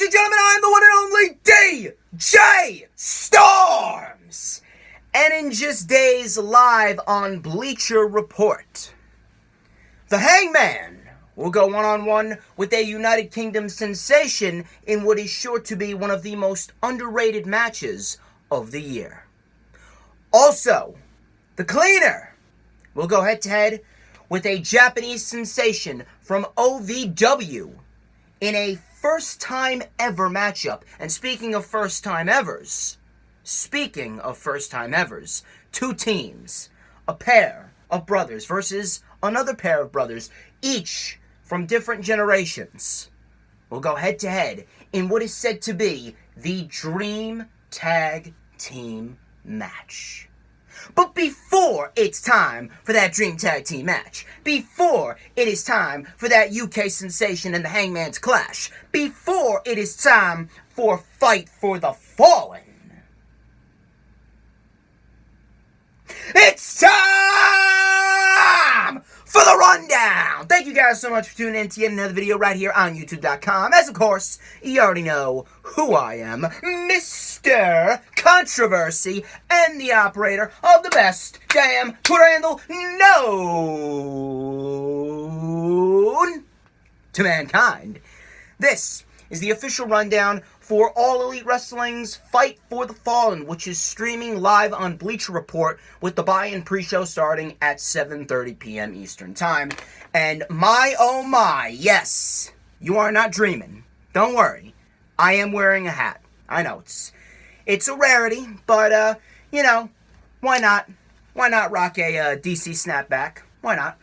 and gentlemen, I am the one and only DJ Storms! And in just days, live on Bleacher Report, the Hangman will go one-on-one with a United Kingdom sensation in what is sure to be one of the most underrated matches of the year. Also, the Cleaner will go head-to-head with a Japanese sensation from OVW in a first-time ever matchup. And speaking of first-time evers, two teams, a pair of brothers versus another pair of brothers, each from different generations, will go head-to-head in what is said to be the Dream Tag Team match. But before it's time for that Dream Tag Team match, before it is time for that UK sensation and the Hangman's clash, before it is time for Fight for the Fallen, it's time for the rundown! Thank you guys so much for tuning in to yet another video right here on YouTube.com. As of course, you already know who I am, Mr. Controversy, and the operator of the best damn Twitter handle known to mankind. This is the official rundown for All Elite Wrestling's Fight for the Fallen, which is streaming live on Bleacher Report with the buy-in pre-show starting at 7:30 p.m. Eastern Time. And my oh my, yes, you are not dreaming. Don't worry, I am wearing a hat. I know, it's a rarity, but, you know, why not? Why not rock a DC snapback? Why not?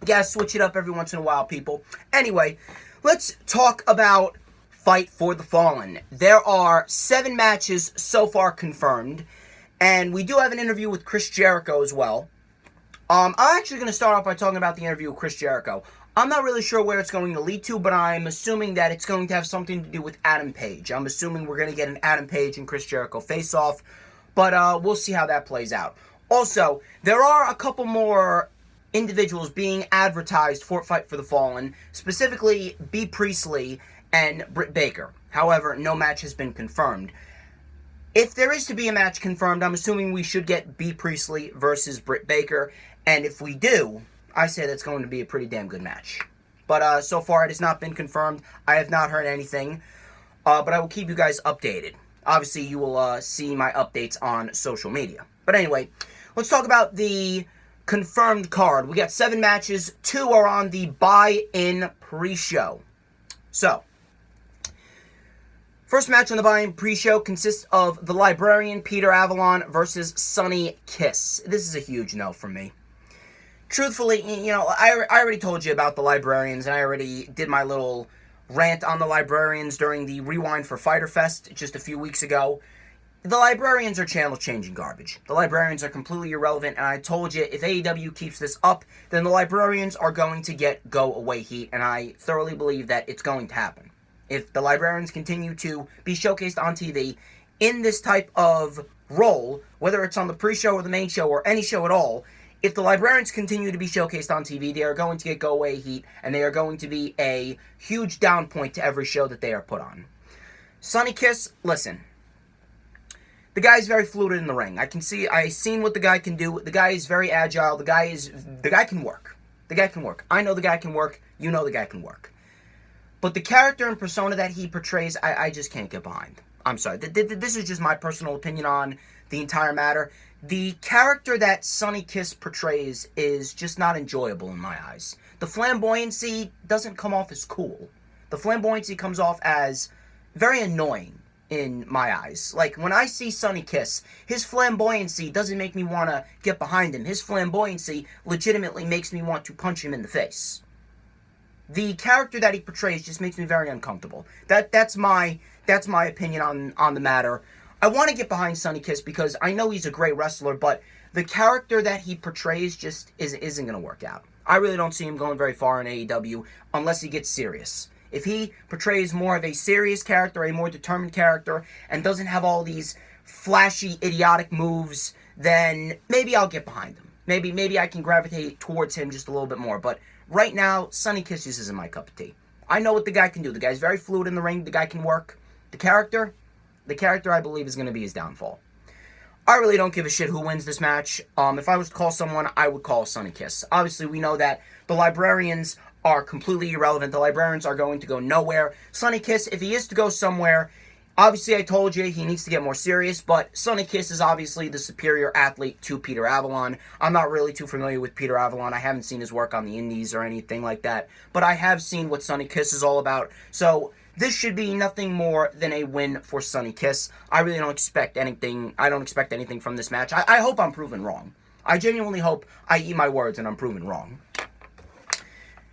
You gotta switch it up every once in a while, people. Anyway, let's talk about Fight for the Fallen. There are 7 matches so far confirmed, and we do have an interview with Chris Jericho as well. I'm actually going to start off by talking about the interview with Chris Jericho. I'm not really sure where it's going to lead to, but I'm assuming that it's going to have something to do with Adam Page. I'm assuming we're going to get an Adam Page and Chris Jericho face-off, but we'll see how that plays out. Also, there are a couple more individuals being advertised for Fight for the Fallen, specifically Bea Priestley and Britt Baker. However, no match has been confirmed. If there is to be a match confirmed, I'm assuming we should get Bea Priestley versus Britt Baker, and if we do, I say that's going to be a pretty damn good match. But so far it has not been confirmed. I have not heard anything, but I will keep you guys updated. Obviously, you will see my updates on social media. But anyway, let's talk about the confirmed card. We got 7 matches. 2 are on the buy-in pre-show. So, first match on the buy-in pre-show consists of the Librarian Peter Avalon versus Sonny Kiss. This is a huge no from me. Truthfully, you know, I already told you about the Librarians, and I already did my little rant on the Librarians during the Rewind for Fyter Fest just a few weeks ago. The Librarians are channel-changing garbage. The Librarians are completely irrelevant, and I told you, if AEW keeps this up, then the Librarians are going to get go-away heat, and I thoroughly believe that it's going to happen. If the Librarians continue to be showcased on TV in this type of role, whether it's on the pre-show or the main show or any show at all, if the Librarians continue to be showcased on TV, they are going to get go-away heat, and they are going to be a huge down point to every show that they are put on. Sonny Kiss, listen. The guy's very fluid in the ring. I've seen what the guy can do. The guy is very agile. The guy can work. The guy can work. I know the guy can work. You know the guy can work. But the character and persona that he portrays, I just can't get behind. I'm sorry. This is just my personal opinion on the entire matter. The character that Sonny Kiss portrays is just not enjoyable in my eyes. The flamboyancy doesn't come off as cool. The flamboyancy comes off as very annoying in my eyes. Like, when I see Sonny Kiss, his flamboyancy doesn't make me want to get behind him. His flamboyancy legitimately makes me want to punch him in the face. The character that he portrays just makes me very uncomfortable. That's my opinion on the matter. I want to get behind Sonny Kiss because I know he's a great wrestler, but the character that he portrays just isn't going to work out. I really don't see him going very far in AEW unless he gets serious. If he portrays more of a serious character, a more determined character, and doesn't have all these flashy, idiotic moves, then maybe I'll get behind him. Maybe I can gravitate towards him just a little bit more. But right now, Sonny Kiss just isn't my cup of tea. I know what the guy can do. The guy's very fluid in the ring. The guy can work. The character I believe is going to be his downfall. I really don't give a shit who wins this match. If I was to call someone, I would call Sonny Kiss. Obviously, we know that the Librarians are completely irrelevant. The Librarians are going to go nowhere. Sonny Kiss, if he is to go somewhere, obviously I told you he needs to get more serious, but Sonny Kiss is obviously the superior athlete to Peter Avalon. I'm not really too familiar with Peter Avalon. I haven't seen his work on the indies or anything like that, but I have seen what Sonny Kiss is all about. So this should be nothing more than a win for Sonny Kiss. I really don't expect anything. I don't expect anything from this match. I hope I'm proven wrong. I genuinely hope I eat my words and I'm proven wrong.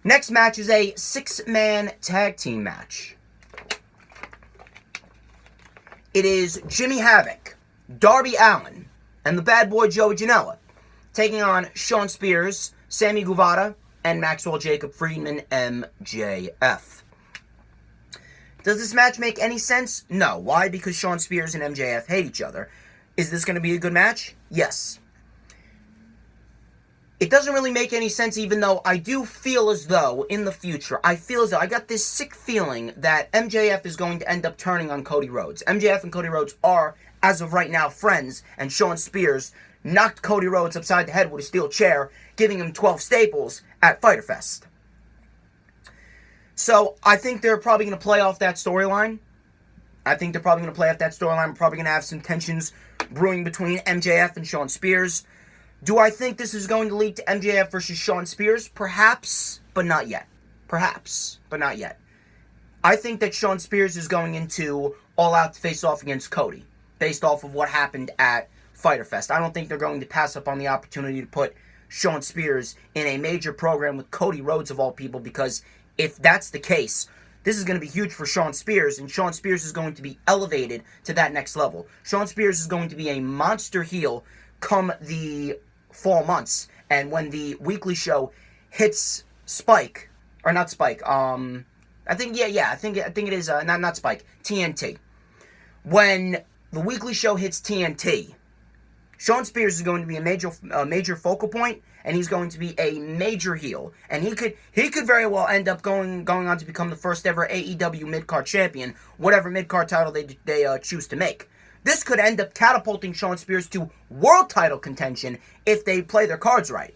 Next match is a 6-man tag team match. It is Jimmy Havoc, Darby Allin, and the bad boy Joey Janela taking on Shawn Spears, Sammy Guevara, and Maxwell Jacob Friedman, MJF. Does this match make any sense? No. Why? Because Shawn Spears and MJF hate each other. Is this going to be a good match? Yes. It doesn't really make any sense, even though I do feel as though, in the future, I got this sick feeling that MJF is going to end up turning on Cody Rhodes. MJF and Cody Rhodes are, as of right now, friends, and Shawn Spears knocked Cody Rhodes upside the head with a steel chair, giving him 12 staples at Fyter Fest. So, I think they're probably going to play off that storyline. We're probably going to have some tensions brewing between MJF and Shawn Spears. Do I think this is going to lead to MJF versus Shawn Spears? Perhaps, but not yet. I think that Shawn Spears is going into All Out to face off against Cody, based off of what happened at Fyter Fest. I don't think they're going to pass up on the opportunity to put Shawn Spears in a major program with Cody Rhodes, of all people, because if that's the case, this is going to be huge for Shawn Spears, and Shawn Spears is going to be elevated to that next level. Shawn Spears is going to be a monster heel come the fall months, and when the weekly show hits Spike, or not Spike, I think it is, not Spike, TNT. When the weekly show hits TNT, Shawn Spears is going to be a major focal point, and he's going to be a major heel, and he could very well end up going on to become the first ever AEW mid-card champion, whatever mid-card title they choose to make. This could end up catapulting Shawn Spears to world title contention if they play their cards right.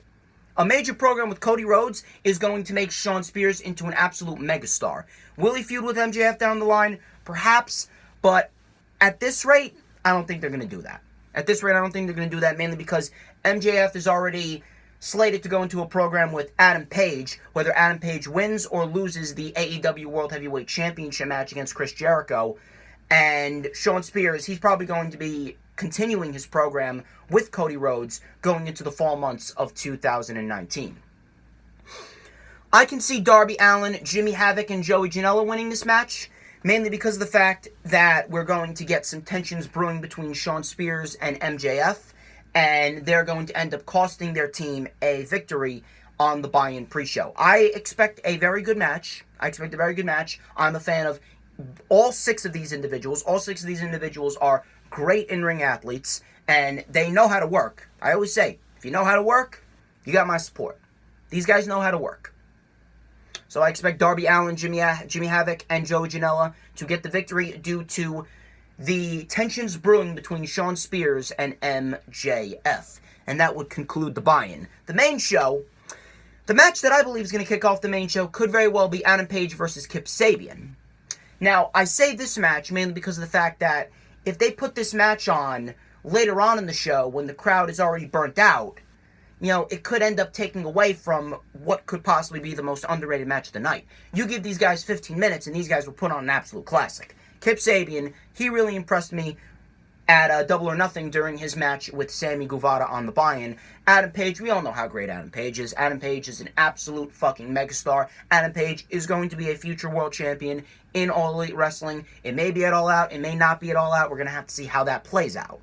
A major program with Cody Rhodes is going to make Shawn Spears into an absolute megastar. Will he feud with MJF down the line? Perhaps, but at this rate, I don't think they're going to do that. Mainly because MJF is already slated to go into a program with Adam Page, whether Adam Page wins or loses the AEW World Heavyweight Championship match against Chris Jericho. And Shawn Spears, he's probably going to be continuing his program with Cody Rhodes going into the fall months of 2019. I can see Darby Allin, Jimmy Havoc, and Joey Janela winning this match, mainly because of the fact that we're going to get some tensions brewing between Shawn Spears and MJF, and they're going to end up costing their team a victory on the buy-in pre-show. I expect a very good match. I'm a fan of all six of these individuals. All six of these individuals are great in-ring athletes, and they know how to work. I always say, if you know how to work, you got my support. These guys know how to work. So I expect Darby Allin, Jimmy Havoc, and Joey Janela to get the victory due to the tensions brewing between Shawn Spears and MJF. And that would conclude the buy-in. The main show, the match that I believe is going to kick off the main show, could very well be Adam Page versus Kip Sabian. Now, I say this match mainly because of the fact that if they put this match on later on in the show when the crowd is already burnt out, it could end up taking away from what could possibly be the most underrated match of the night. You give these guys 15 minutes and these guys will put on an absolute classic. Kip Sabian, he really impressed me at Double or Nothing during his match with Sammy Guevara on the buy-in. Adam Page, we all know how great Adam Page is. Adam Page is an absolute fucking megastar. Adam Page is going to be a future world champion in All Elite Wrestling. It may be at All Out, it may not be at All Out. We're going to have to see how that plays out.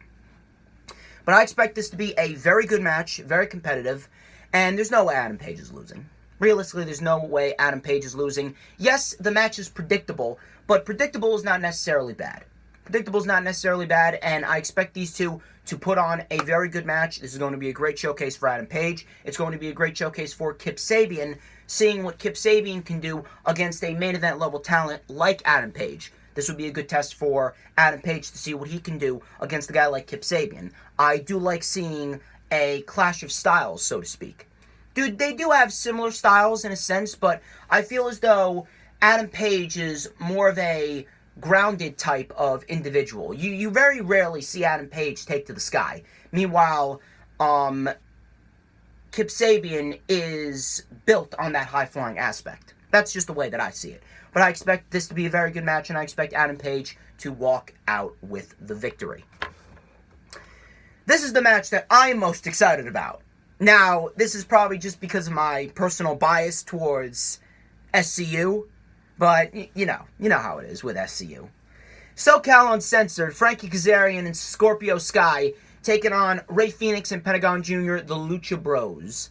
But I expect this to be a very good match, very competitive, and there's no way Adam Page is losing. Realistically, there's no way Adam Page is losing. Yes, the match is predictable, but predictable is not necessarily bad. And I expect these two to put on a very good match. This is going to be a great showcase for Adam Page. It's going to be a great showcase for Kip Sabian, seeing what Kip Sabian can do against a main event level talent like Adam Page. This would be a good test for Adam Page to see what he can do against a guy like Kip Sabian. I do like seeing a clash of styles, so to speak. Dude, they do have similar styles in a sense, but I feel as though Adam Page is more of a grounded type of individual. You very rarely see Adam Page take to the sky. Meanwhile, Kip Sabian is built on that high-flying aspect. That's just the way that I see it. But I expect this to be a very good match, and I expect Adam Page to walk out with the victory. This is the match that I'm most excited about. Now, this is probably just because of my personal bias towards SCU, but you know how it is with SCU. SoCal Uncensored, Frankie Kazarian and Scorpio Sky taking on Rey Fenix and Pentagon Jr., the Lucha Bros.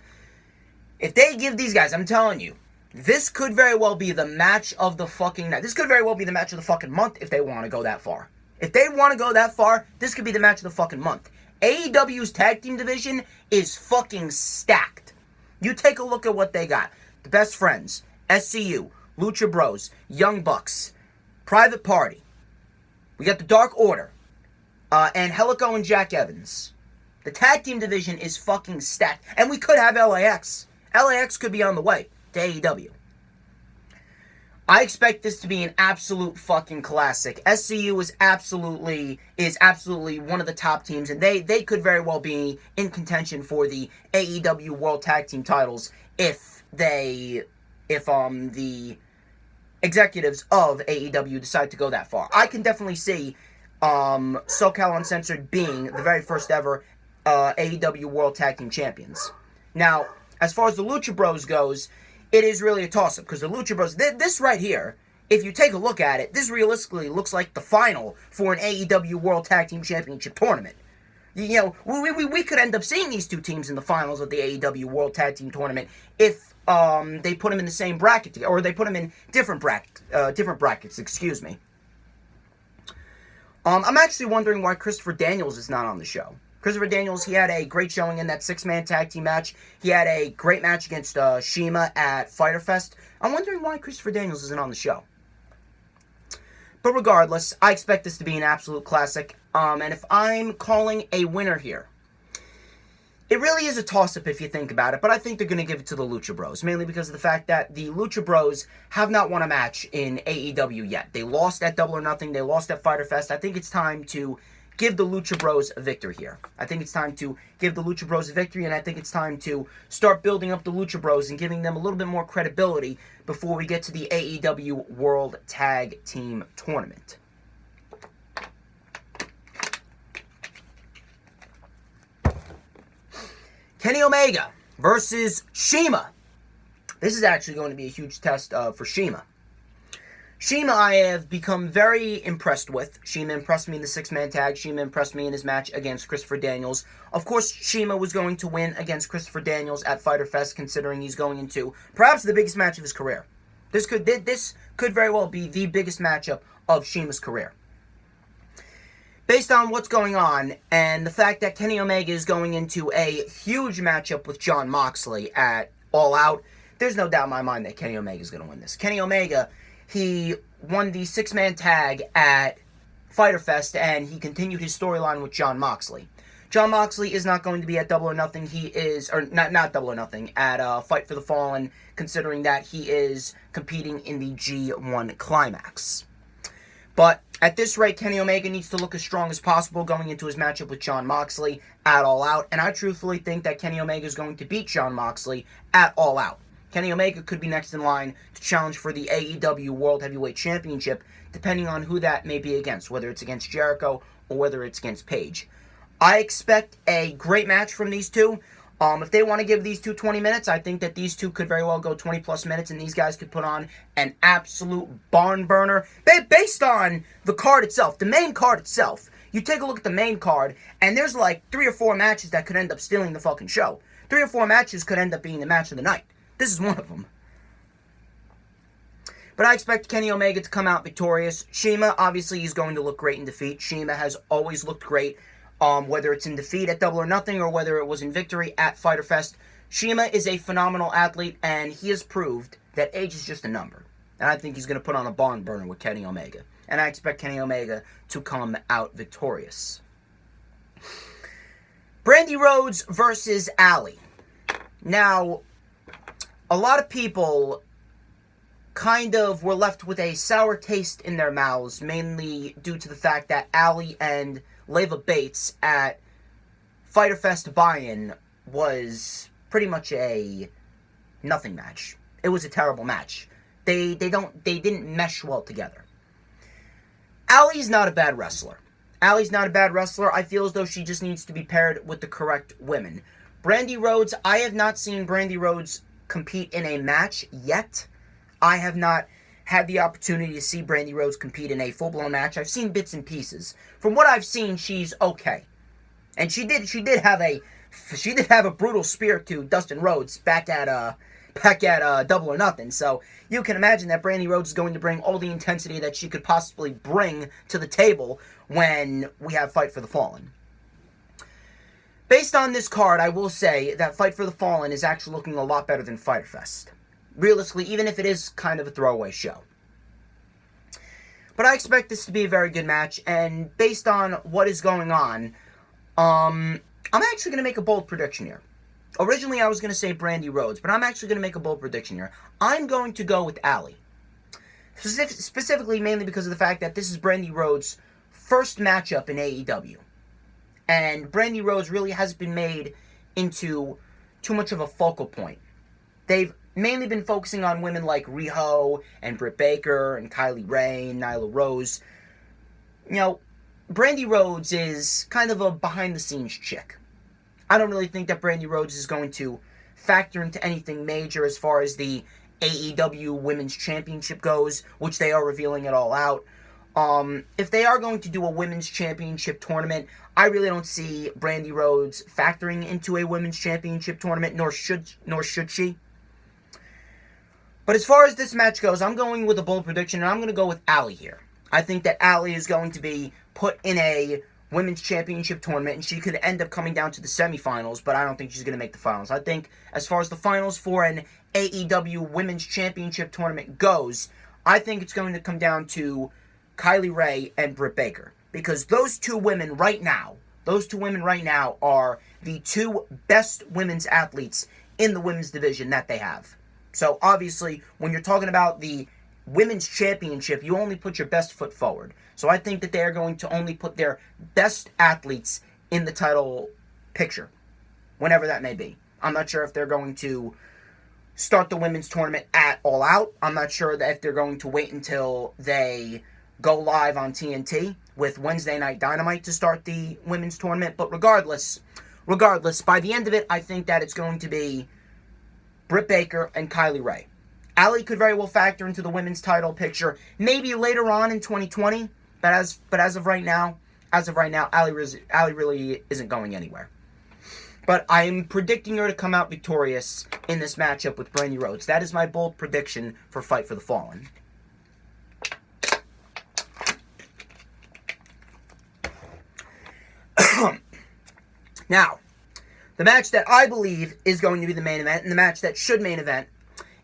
If they give these guys, I'm telling you, this could very well be the match of the fucking night. This could very well be the match of the fucking month if they want to go that far. If they want to go that far, this could be the match of the fucking month. AEW's tag team division is fucking stacked. You take a look at what they got. The Best Friends, SCU, Lucha Bros, Young Bucks, Private Party. We got the Dark Order, and Helico and Jack Evans. The tag team division is fucking stacked. And we could have LAX. LAX could be on the way to AEW. I expect this to be an absolute fucking classic. SCU is absolutely one of the top teams, and they could very well be in contention for the AEW World Tag Team titles if the executives of AEW decide to go that far. I can definitely see SoCal Uncensored being the very first ever AEW World Tag Team champions. Now, as far as the Lucha Bros goes, it is really a toss-up, because the Lucha Bros, this right here, if you take a look at it, this realistically looks like the final for an AEW World Tag Team Championship tournament. You know, we could end up seeing these two teams in the finals of the AEW World Tag Team Tournament if they put them in the same bracket, or they put them in different brackets, excuse me. I'm actually wondering why Christopher Daniels is not on the show. Christopher Daniels, he had a great showing in that six-man tag team match. He had a great match against Chima at Fyter Fest. I'm wondering why Christopher Daniels isn't on the show. But regardless, I expect this to be an absolute classic. And if I'm calling a winner here, it really is a toss-up if you think about it, but I think they're going to give it to the Lucha Bros, mainly because of the fact that the Lucha Bros have not won a match in AEW yet. They lost at Double or Nothing. They lost at Fyter Fest. I think it's time to give the Lucha Bros a victory here. I think it's time to give the Lucha Bros a victory, and I think it's time to start building up the Lucha Bros and giving them a little bit more credibility before we get to the AEW World Tag Team Tournament. Kenny Omega versus Chima. This is actually going to be a huge test for Chima. Chima I have become very impressed with. Chima impressed me in the six-man tag. Chima impressed me in his match against Christopher Daniels. Of course, Chima was going to win against Christopher Daniels at Fyter Fest, considering he's going into perhaps the biggest match of his career. This could very well be the biggest matchup of Chima's career. Based on what's going on, and the fact that Kenny Omega is going into a huge matchup with Jon Moxley at All Out, there's no doubt in my mind that Kenny Omega is going to win this. Kenny Omega, he won the six-man tag at Fyter Fest, and he continued his storyline with Jon Moxley. Jon Moxley is not going to be at Double or Nothing. He is, or not Double or Nothing, at Fight for the Fallen, considering that he is competing in the G1 Climax. But at this rate, Kenny Omega needs to look as strong as possible going into his matchup with Jon Moxley at All Out, and I truthfully think that Kenny Omega is going to beat Jon Moxley at All Out. Kenny Omega could be next in line to challenge for the AEW World Heavyweight Championship, depending on who that may be against, whether it's against Jericho or whether it's against Page. I expect a great match from these two. If they want to give these two 20 minutes, I think that these two could very well go 20-plus minutes, and these guys could put on an absolute barn burner based on the card itself, the main card itself. You take a look at the main card, and there's like 3 or 4 matches that could end up stealing the fucking show. 3 or 4 matches could end up being the match of the night. This is one of them. But I expect Kenny Omega to come out victorious. Chima, obviously, he's going to look great in defeat. Chima has always looked great, whether it's in defeat at Double or Nothing or whether it was in victory at Fyter Fest. Chima is a phenomenal athlete, and he has proved that age is just a number. And I think he's going to put on a barn burner with Kenny Omega. And I expect Kenny Omega to come out victorious. Brandi Rhodes versus Allie. Now, a lot of people kind of were left with a sour taste in their mouths, mainly due to the fact that Allie and Leva Bates at Fyter Fest buy-in was pretty much a nothing match. It was a terrible match. They didn't mesh well together. Allie's not a bad wrestler. Allie's not a bad wrestler. I feel as though she just needs to be paired with the correct women. Brandi Rhodes, I have not seen Brandi Rhodes compete in a match yet. I have not had the opportunity to see Brandi Rhodes compete in a full-blown match. I've seen bits and pieces. From what I've seen, she's okay. And she did have a brutal spear to Dustin Rhodes back at Double or Nothing. So you can imagine that Brandi Rhodes is going to bring all the intensity that she could possibly bring to the table when we have Fight for the Fallen. Based on this card, I will say that Fight for the Fallen is actually looking a lot better than Fyter Fest. Realistically, even if it is kind of a throwaway show. But I expect this to be a very good match, and based on what is going on, I'm actually going to make a bold prediction here. Originally, I was going to say Brandi Rhodes, but I'm actually going to make a bold prediction here. I'm going to go with Allie. Specifically, mainly because of the fact that this is Brandi Rhodes' first matchup in AEW. And Brandi Rhodes really hasn't been made into too much of a focal point. They've mainly been focusing on women like Riho and Britt Baker and Kylie Ray and Nyla Rose. You know, Brandi Rhodes is kind of a behind-the-scenes chick. I don't really think that Brandi Rhodes is going to factor into anything major as far as the AEW Women's Championship goes, which they are revealing it all out. If they are going to do a Women's Championship tournament, I really don't see Brandi Rhodes factoring into a Women's Championship tournament, nor should she. But as far as this match goes, I'm going with a bold prediction, and I'm going to go with Allie here. I think that Allie is going to be put in a Women's Championship tournament, and she could end up coming down to the semifinals, but I don't think she's going to make the finals. I think as far as the finals for an AEW Women's Championship tournament goes, I think it's going to come down to Kylie Ray and Britt Baker. Because those two women right now are the two best women's athletes in the women's division that they have. So obviously, when you're talking about the Women's Championship, you only put your best foot forward. So I think that they are going to only put their best athletes in the title picture, whenever that may be. I'm not sure if they're going to start the women's tournament at All Out. I'm not sure that if they're going to wait until they go live on TNT with Wednesday Night Dynamite to start the women's tournament. But regardless, by the end of it, I think that it's going to be Britt Baker and Kylie Ray. Allie could very well factor into the women's title picture maybe later on in 2020, but as of right now, Allie really isn't going anywhere. But I am predicting her to come out victorious in this matchup with Brandi Rhodes. That is my bold prediction for Fight for the Fallen. Now, the match that I believe is going to be the main event, and the match that should main event,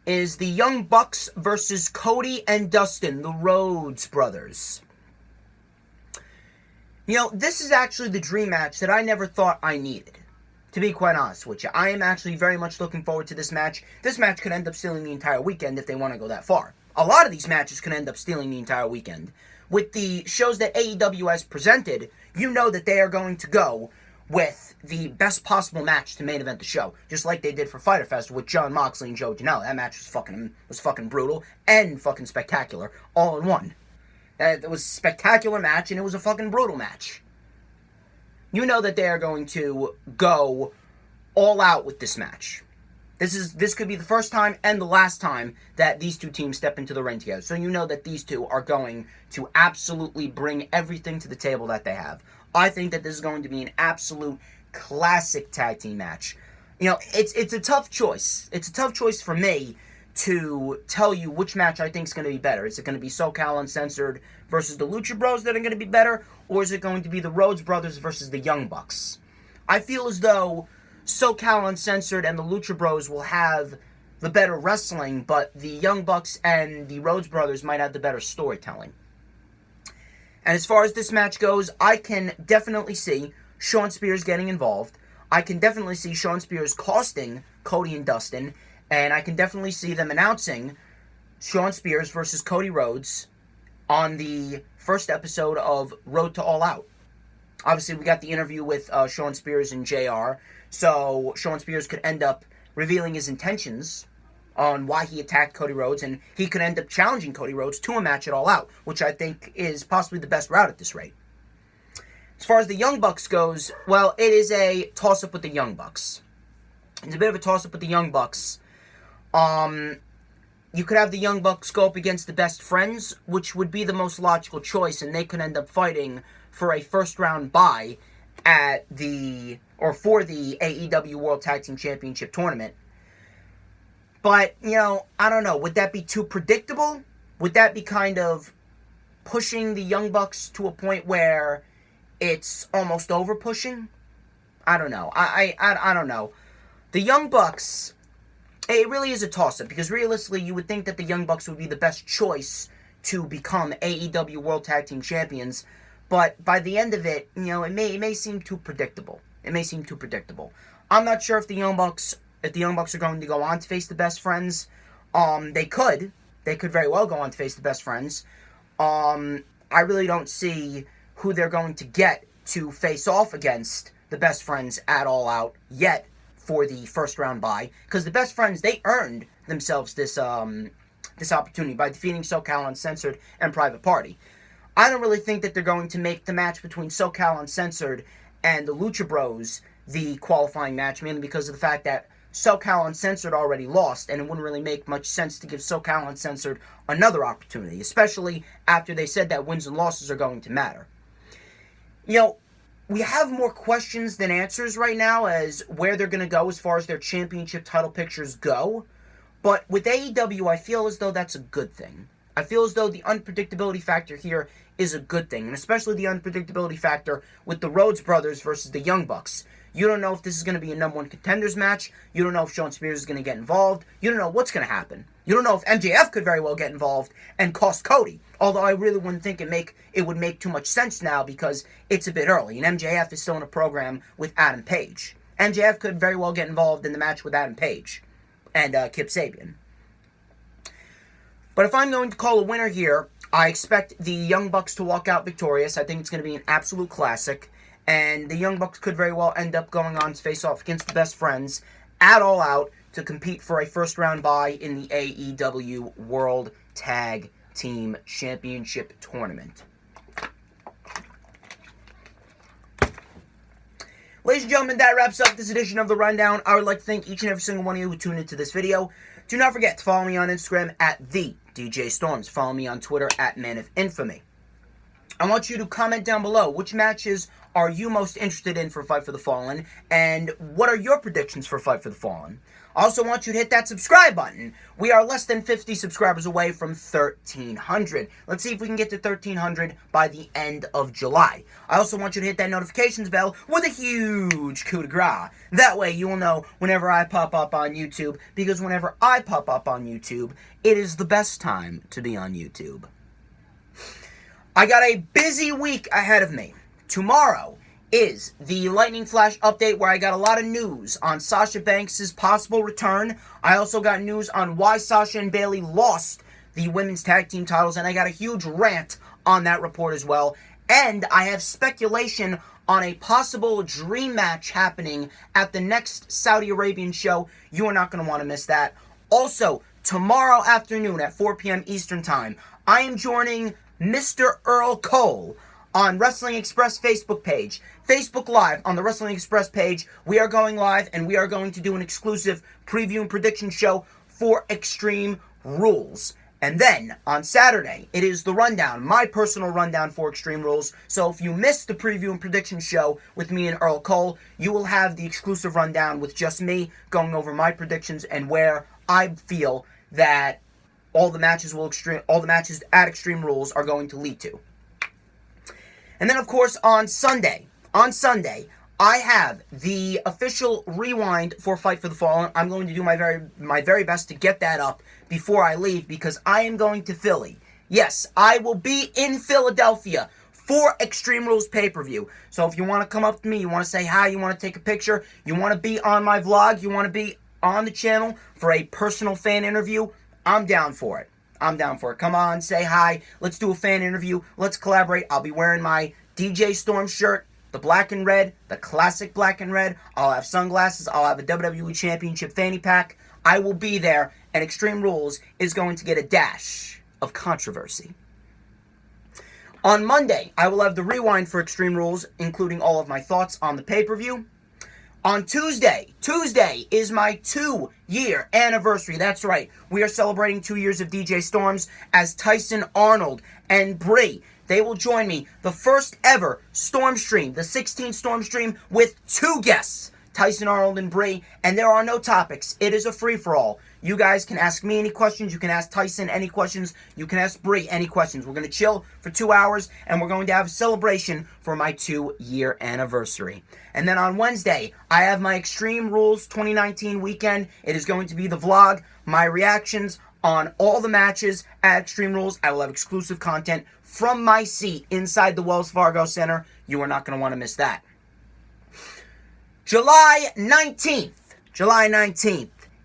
is the Young Bucks versus Cody and Dustin, the Rhodes brothers. You know, this is actually the dream match that I never thought I needed, to be quite honest with you. I am actually very much looking forward to this match. This match could end up stealing the entire weekend if they want to go that far. A lot of these matches could end up stealing the entire weekend. With the shows that AEW has presented, you know that they are going to go with the best possible match to main event the show, just like they did for Fyter Fest with Jon Moxley and Joe Janela. That match was fucking brutal and fucking spectacular, all in one. It was a spectacular match, and it was a fucking brutal match. You know that they are going to go all out with this match. This could be the first time and the last time that these two teams step into the ring together. So you know that these two are going to absolutely bring everything to the table that they have. I think that this is going to be an absolute classic tag team match. You know, it's a tough choice. It's a tough choice for me to tell you which match I think is going to be better. Is it going to be SoCal Uncensored versus the Lucha Bros that are going to be better? Or is it going to be the Rhodes Brothers versus the Young Bucks? I feel as though SoCal Uncensored and the Lucha Bros will have the better wrestling, but the Young Bucks and the Rhodes Brothers might have the better storytelling. And as far as this match goes, I can definitely see Shawn Spears getting involved. I can definitely see Shawn Spears costing Cody and Dustin, and I can definitely see them announcing Shawn Spears versus Cody Rhodes on the first episode of Road to All Out. Obviously, we got the interview with Shawn Spears and JR, so Shawn Spears could end up revealing his intentions on why he attacked Cody Rhodes, and he could end up challenging Cody Rhodes to a match at All Out, which I think is possibly the best route at this rate. As far as the Young Bucks goes, well, it is a toss-up with the Young Bucks. It's a bit of a toss-up with the Young Bucks. You could have the Young Bucks go up against the Best Friends, which would be the most logical choice, and they could end up fighting for a first-round bye for the AEW World Tag Team Championship Tournament. But, I don't know. Would that be too predictable? Would that be kind of pushing the Young Bucks to a point where it's almost over pushing? I don't know. I don't know. The Young Bucks, it really is a toss-up, because realistically, you would think that the Young Bucks would be the best choice to become AEW World Tag Team Champions, but by the end of it, it may seem too predictable. It may seem too predictable. I'm not sure if the Young Bucks are going to go on to face the Best Friends. They could very well go on to face the Best Friends. I really don't see who they're going to get to face off against the Best Friends at All Out yet for the first round bye, because the Best Friends, they earned themselves this opportunity by defeating SoCal Uncensored and Private Party. I don't really think that they're going to make the match between SoCal Uncensored and the Lucha Bros the qualifying match, mainly because of the fact that SoCal Uncensored already lost, and it wouldn't really make much sense to give SoCal Uncensored another opportunity, especially after they said that wins and losses are going to matter. We have more questions than answers right now as where they're going to go as far as their championship title pictures go, but with AEW, I feel as though that's a good thing. I feel as though the unpredictability factor here is a good thing, and especially the unpredictability factor with the Rhodes Brothers versus the Young Bucks. You don't know if this is going to be a number one contenders match. You don't know if Shawn Spears is going to get involved. You don't know what's going to happen. You don't know if MJF could very well get involved and cost Cody. Although I really wouldn't think it would make too much sense now because it's a bit early. And MJF is still in a program with Adam Page. MJF could very well get involved in the match with Adam Page and Kip Sabian. But if I'm going to call a winner here, I expect the Young Bucks to walk out victorious. I think it's going to be an absolute classic. And the Young Bucks could very well end up going on to face off against the Best Friends at All Out to compete for a first-round bye in the AEW World Tag Team Championship Tournament. Ladies and gentlemen, that wraps up this edition of The Rundown. I would like to thank each and every single one of you who tuned into this video. Do not forget to follow me on Instagram at @TheDJStorms. Follow me on Twitter at ManOfInfamy. I want you to comment down below which matches are you most interested in for Fight for the Fallen, and what are your predictions for Fight for the Fallen. I also want you to hit that subscribe button. We are less than 50 subscribers away from 1,300. Let's see if we can get to 1,300 by the end of July. I also want you to hit that notifications bell with a huge coup de grace. That way you will know whenever I pop up on YouTube, because whenever I pop up on YouTube, it is the best time to be on YouTube. I got a busy week ahead of me. Tomorrow is the Lightning Flash update where I got a lot of news on Sasha Banks' possible return. I also got news on why Sasha and Bayley lost the women's tag team titles, and I got a huge rant on that report as well. And I have speculation on a possible dream match happening at the next Saudi Arabian show. You are not going to want to miss that. Also, tomorrow afternoon at 4 p.m. Eastern Time, I am joining Mr. Earl Cole on Wrestling Express Facebook page. Facebook Live on the Wrestling Express page. We are going live, and we are going to do an exclusive preview and prediction show for Extreme Rules. And then, on Saturday, it is the rundown, my personal rundown for Extreme Rules. So if you missed the preview and prediction show with me and Earl Cole, you will have the exclusive rundown with just me going over my predictions and where I feel that all the matches at Extreme Rules are going to lead to. And then, of course, on Sunday, I have the official rewind for Fight for the Fallen. I'm going to do my very best to get that up before I leave because I am going to Philly. Yes, I will be in Philadelphia for Extreme Rules pay-per-view. So if you want to come up to me, you want to say hi, you want to take a picture, you want to be on my vlog, you want to be on the channel for a personal fan interview, I'm down for it. I'm down for it. Come on, say hi. Let's do a fan interview. Let's collaborate. I'll be wearing my DJ Storm shirt, the black and red, the classic black and red. I'll have sunglasses. I'll have a WWE Championship fanny pack. I will be there, and Extreme Rules is going to get a dash of controversy. On Monday, I will have the rewind for Extreme Rules, including all of my thoughts on the pay-per-view. On Tuesday is my 2-year anniversary. That's right. We are celebrating 2 years of DJ Storms as Tyson Arnold and Brie. They will join me, the first ever Storm Stream, the 16th Storm Stream with 2 guests, Tyson Arnold and Brie, and there are no topics. It is a free-for-all. You guys can ask me any questions. You can ask Tyson any questions. You can ask Brie any questions. We're going to chill for 2 hours, and we're going to have a celebration for my 2-year anniversary. And then on Wednesday, I have my Extreme Rules 2019 weekend. It is going to be the vlog, my reactions on all the matches at Extreme Rules. I will have exclusive content from my seat inside the Wells Fargo Center. You are not going to want to miss that. July 19th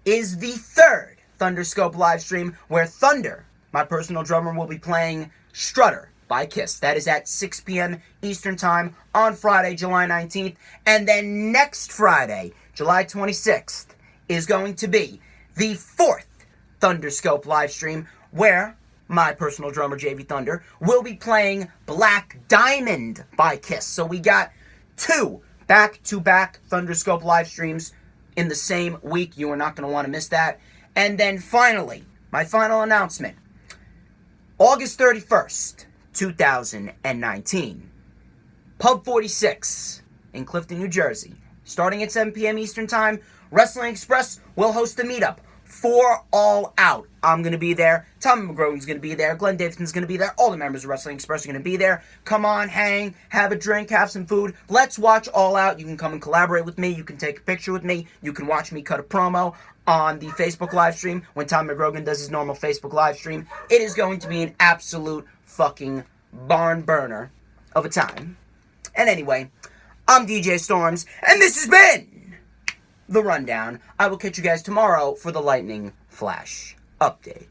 is the 3rd Thunderscope live stream where Thunder, my personal drummer, will be playing Strutter by Kiss. That is at 6 p.m. Eastern Time on Friday, July 19th. And then next Friday, July 26th, is going to be the 4th Thunderscope live stream where my personal drummer, JV Thunder, will be playing Black Diamond by Kiss. So we got 2 back-to-back Thunderscope live streams in the same week. You are not going to want to miss that. And then finally, my final announcement. August 31st, 2019. Pub 46 in Clifton, New Jersey. Starting at 7 p.m. Eastern Time, Wrestling Express will host a meetup for All Out. I'm going to be there. Tommy McGrogan's going to be there. Glenn Davidson's going to be there. All the members of Wrestling Express are going to be there. Come on, hang, have a drink, have some food. Let's watch All Out. You can come and collaborate with me. You can take a picture with me. You can watch me cut a promo on the Facebook live stream when Tom McGrogan does his normal Facebook live stream. It is going to be an absolute fucking barn burner of a time. And anyway, I'm DJ Storms, and this has been The Rundown. I will catch you guys tomorrow for the Lightning Flash update.